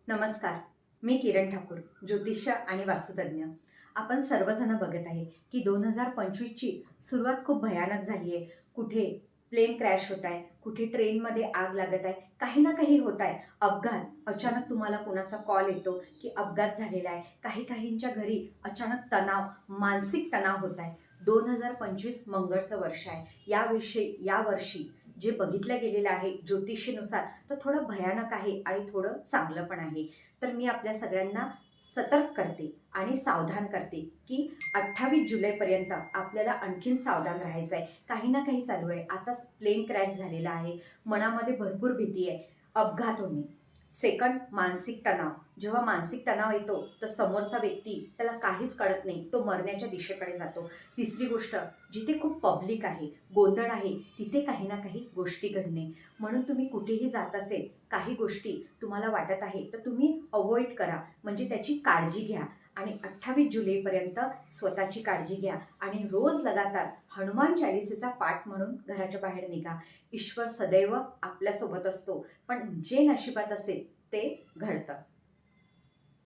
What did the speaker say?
नमस्कार. मी किरण ठाकूर, ज्योतिष्य आणि वास्तुतज्ञ. आपण सर्वजण बघत आहे की 2025ची सुरुवात खूप भयानक झाली आहे. कुठे प्लेन क्रॅश होत आहे, कुठे ट्रेनमध्ये आग लागत आहे, काही ना काही होत आहे. अपघात, अचानक तुम्हाला कोणाचा कॉल येतो की अपघात झालेला आहे. काही काहींच्या घरी अचानक तणाव, मानसिक तणाव होत आहे. 2025 मंगळचं वर्ष आहे. यावर्षी जे बघितलं गेलेलं आहे ज्योतिषीनुसार, तर थोडं भयानक आहे आणि थोडं चांगलं पण आहे. तर मी आपल्या सगळ्यांना सतर्क करते आणि सावधान करते की 28 जुलैपर्यंत आपल्याला आणखीन सावधान राहायचं आहे. काही ना काही चालू आहे. आताच प्लेन क्रॅश झालेला आहे. मनामध्ये भरपूर भीती आहे. अपघात होणे. सेकंड, मानसिक तणाव. जेव्हा मानसिक तणाव येतो तर समोरचा व्यक्ती त्याला काहीच कळत नाही, तो मरण्याच्या दिशेकडे जातो. तिसरी गोष्ट, जिथे खूप पब्लिक आहे, गोंधळ आहे, तिथे काही ना काही गोष्टी घडणे. म्हणून तुम्ही कुठेही जात असेल, काही गोष्टी तुम्हाला वाटत आहे तर तुम्ही अवॉइड करा, म्हणजे त्याची काळजी घ्या. आणि 28 जुलैपर्यंत स्वतःची काळजी घ्या आणि रोज लगातार हनुमान चालिसेचा पाठ म्हणून घराच्या बाहेर निघा. ईश्वर सदैव आपल्यासोबत असतो, पण जे नशिबात असेल ते घडतं.